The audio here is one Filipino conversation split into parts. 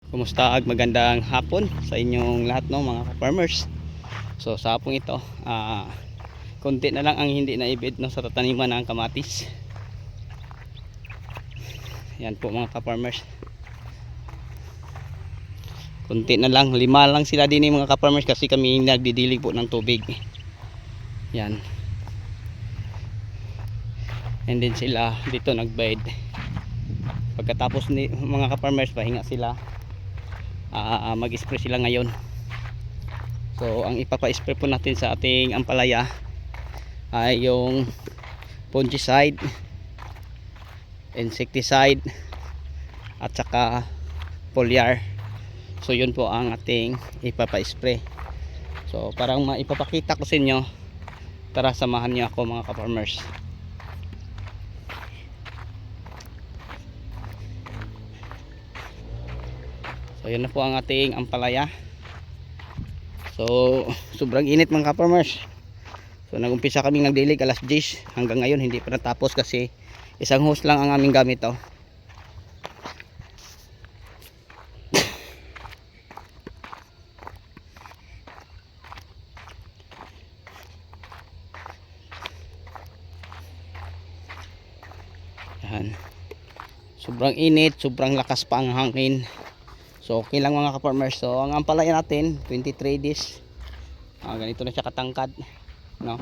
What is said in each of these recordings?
Kumusta ag magandang hapon sa inyong lahat no mga farmers. So sa hapong ito, konti na lang ang hindi na ibid no sa tataniman ng kamatis. Yan po mga ka-farmers. Konti na lang, 5 lang sila din mga ka-farmers kasi kami nagdidilig po ng tubig. Yan. And then sila dito nagbayad. Pagkatapos ni mga ka-farmers pahinga sila. Mag-spray sila ngayon. So ang ipapa-spray po natin sa ating ampalaya ay yung fungicide, insecticide at saka foliar. So yun po ang ating ipapa-spray. So parang maipapakita ko sa inyo, tara samahan niyo ako mga ka-farmers. So yun na po ang ating ampalaya. So sobrang init mga ka-farmers. So nagumpisa kaming nagdilig alas 10 hanggang ngayon hindi pa natapos kasi isang hose lang ang aming gamit oh. Yan. Sobrang init, sobrang lakas pa ang hangin. So okay lang mga ka-farmers. So ang ampalaya natin 23 days. Ganito na siya katangkad, no?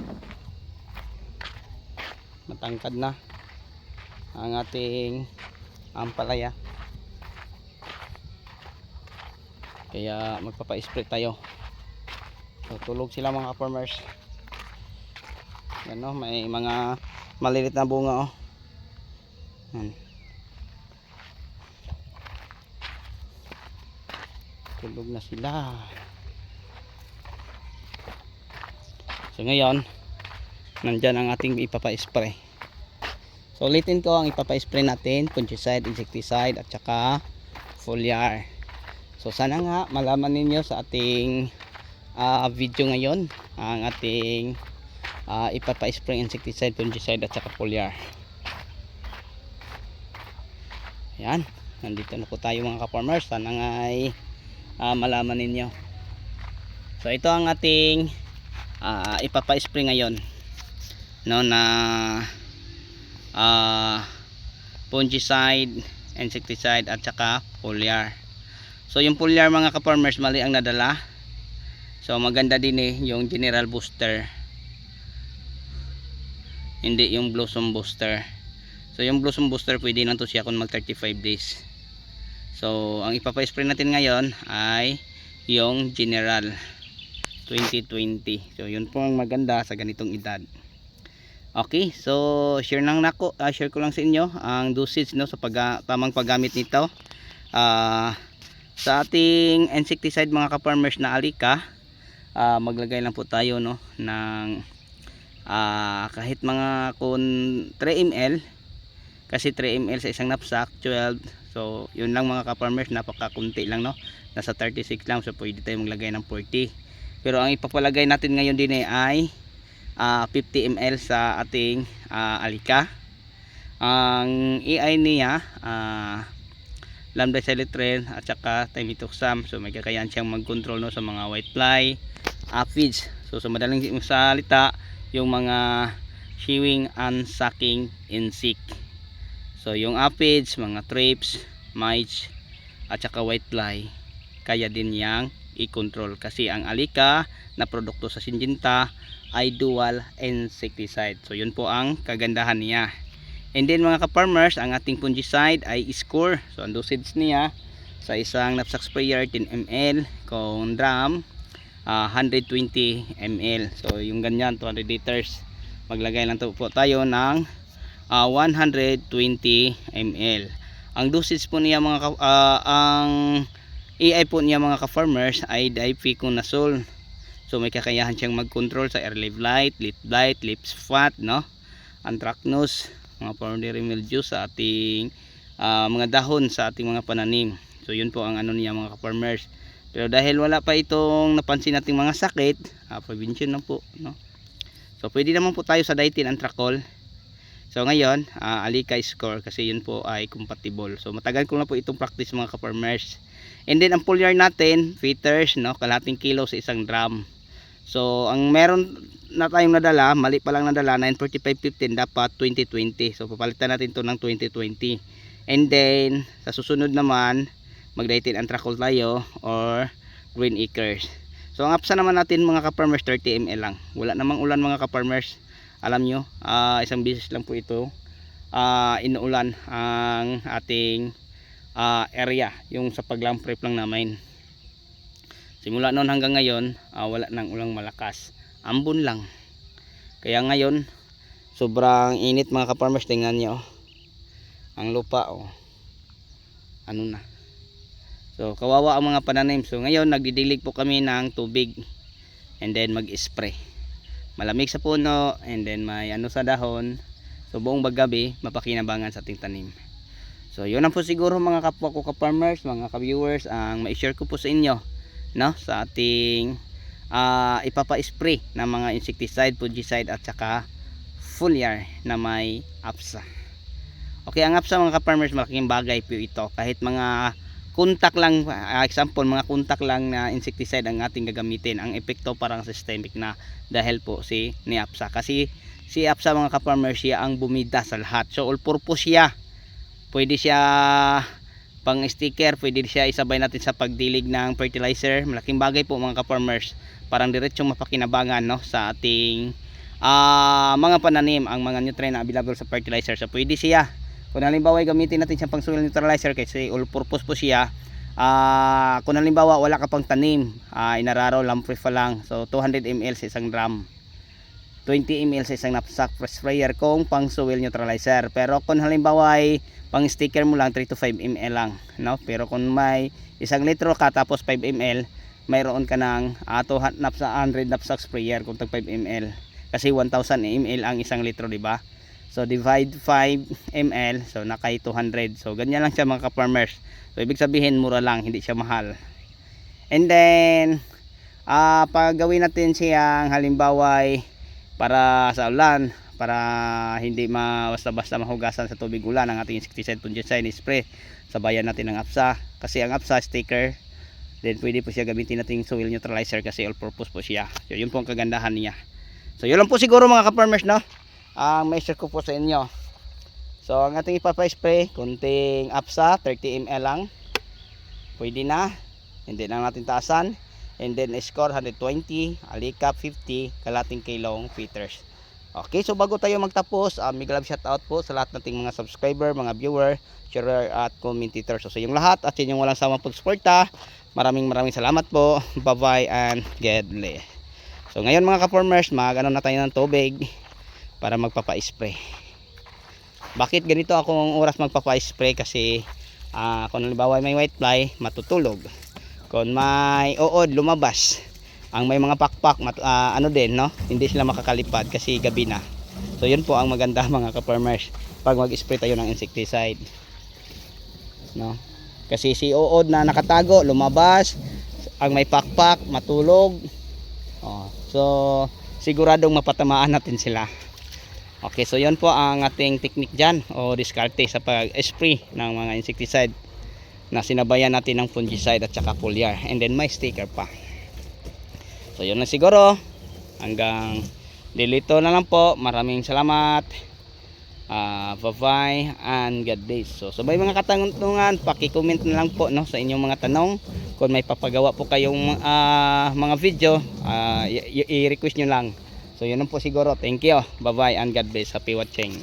Matangkad na ang ating ampalaya. Kaya magpapa-spray tayo. So tulog sila mga ka-farmers. Yan no, may mga malilit na bunga oh. Yan. Tulog na sila. So ngayon nandyan ang ating ipapa-spray. So ulitin ko ang ipapa-spray natin, fungicide, insecticide at saka foliar. So sana nga malaman ninyo sa ating video ngayon ang ating ipapa-spray insecticide, fungicide at saka foliar. Yan, nandito na po tayo mga ka-farmers. Sana nga ay malaman ninyo. So ito ang ating ipapa-spray ngayon no, na fungicide, insecticide at saka foliar. So yung foliar mga ka-farmers mali ang nadala. So maganda din yung general booster, hindi yung blossom booster. So yung blossom booster pwede lang to siya kung mag 35 days. So ang ipapa-spray natin ngayon ay yung general 2020. So yun po ang maganda sa ganitong edad. Okay, so share ko lang sa inyo ang dosage no sa tamang paggamit nito. Sa ating insecticide mga ka-farmers na alika, maglagay lang po tayo no ng kahit mga 3 ml kasi 3 ml sa isang knapsack 12. So yun lang mga ka-farmers, napakakunti lang no, nasa 36 lang. So pwede tayo maglagay ng 40, pero ang ipapalagay natin ngayon din ay 50 ml sa ating alika. Ang EI niya lambda-cyhalothrin at saka timetoxam. So may kakayahan siyang mag-control no sa mga whitefly, aphids. So sa madaling salita, yung mga chewing and sucking insect. So yung aphids, mga thrips, mites at saka whitefly, kaya din yang i-control kasi ang alika na produkto sa Syngenta ay dual insecticide. So yun po ang kagandahan niya. And then mga ka-farmers, ang ating fungicide ay score. So ang dosage niya sa isang knapsack sprayer 10 ml, kung drum 120 ml. So yung ganyan 200 liters, maglagay lang po tayo ng 120 ml. Ang dosage po niya ang AI po niya mga ka-farmers ay difenoconazole. So may kakayahan siyang mag-control sa early blight, late blight, leaf spot, no? Anthracnose, mga powdery mildew sa ating mga dahon sa ating mga pananim. So yun po ang ano niya mga ka-farmers. Pero dahil wala pa itong napansin nating mga sakit, prevention na po, no? So pwede naman po tayo sa dietine anthracol. So ngayon, alika score kasi yun po ay compatible. So matagal ko na po itong practice mga ka-farmers. And then ang foliar natin, feeders, no, kalahating kilo sa isang drum. So ang meron na tayong nadala, mali pa lang nadala, 945.15, dapat 2020. So papalitan natin to ng 2020. And then sa susunod naman, mag-18 anthracol tayo or green acres. So ang apsa naman natin mga ka-farmers, 30 ml lang. Wala namang ulan mga ka-farmers. Alam nyo, isang beses lang po ito inuulan ang ating area, yung sa pag-lamp prep lang namin. Simula noon hanggang ngayon, wala nang ulang malakas, ambon lang. Kaya ngayon sobrang init mga ka-farmers. Tingnan nyo ang lupa, ano na. So kawawa ang mga pananim. So ngayon nagdidilig po kami ng tubig and then mag-spray. Malamig sa puno and then may ano sa dahon. So buong baggabi mapakinabangan sa ating tanim. So yun lang po siguro mga kapwa ko ka-farmers, mga ka-viewers, ang ma-share ko po sa inyo, no, sa ating ipapa-spray ng mga insecticide, fungicide at saka foliar na may apsa. Okay, ang apsa mga ka-farmers, malaking bagay po ito. Kahit mga kuntak lang, example, mga kuntak lang na insecticide ang ating gagamitin, ang epekto parang systemic na dahil po ni apsa. Kasi si apsa mga ka-farmers, siya ang bumida sa lahat. So all purpose siya. Pwede siya pang sticker, pwede siya isabay natin sa pagdilig ng fertilizer. Malaking bagay po mga ka-farmers, parang diretsong mapakinabangan, no, sa ating mga pananim, ang mga nutrient na available sa fertilizer. So pwede siya, kung halimbawa gamitin natin siya pang soil neutralizer kasi all purpose po siya. Kung halimbawa wala ka pang tanim, inararo, lamprey pa lang, so 200 ml sa isang drum, 20 ml sa isang knapsack sprayer kung pang soil neutralizer. Pero kung halimbawa ay pang sticker mo lang, 3 to 5 ml lang, no? Pero kung may 1 litro ka tapos 5 ml, mayroon ka ng 100 knapsack sprayer kung tag 5 ml. Kasi 1000 ml ang 1 litro, di ba? So divide 5 ml, so nakay 200. So ganyan lang siya mga ka-farmers. So ibig sabihin mura lang, hindi siya mahal. And then pag gawin natin siyang halimbawa para sa ulan, para hindi basta-basta mahugasan sa tubig ulan ang ating insecticide, fungicide, spray, sabayan natin ng apsa. Kasi ang apsa sticker, then pwede po siya gamitin natin soil neutralizer kasi all purpose po siya. So yun po ang kagandahan niya. So yun lang po siguro mga ka-farmers, no, ang may share ko po sa inyo. So ang ating ipapa-spray, kunting apsa, 30 ml lang, pwede na. Hindi na natin taasan. And then score 120, alikap 50, kalating kilong feeders. Okay, so bago tayo magtapos, big love shout out po sa lahat nating mga subscriber, mga viewer, sharer at commentator. So sa inyong lahat at sa inyong walang sawang pagsuporta, maraming salamat po. Bye bye and God bless. So ngayon mga ka-farmers, mag-ano na tayo ng tubig para magpapa-spray. Bakit ganito akong oras magpapa-spray? Kasi kung halimbawa may whitefly, matutulog. Kung may uod, lumabas. Ang may mga pakpak, ano din, no, hindi sila makakalipad kasi gabi na. So yun po ang maganda mga ka-farmers pag mag-spray tayo ng insecticide, no, kasi si uod na nakatago, lumabas, ang may pakpak, matulog. So siguradong mapatamaan natin sila. Okay, so yun po ang ating technique dyan o diskarte sa pag-spray ng mga insecticide na sinabayan natin ng fungicide at saka foliar, and then may sticker pa. So yun na siguro, hanggang dito na lang po. Maraming salamat. Bye bye and God bless. So sabay mga katanungan, paki-comment na lang po, no, sa inyong mga tanong. Kung may papagawa po kayong mga video, i-request nyo lang. So yun po siguro. Thank you. Bye bye and God bless. Happy watching.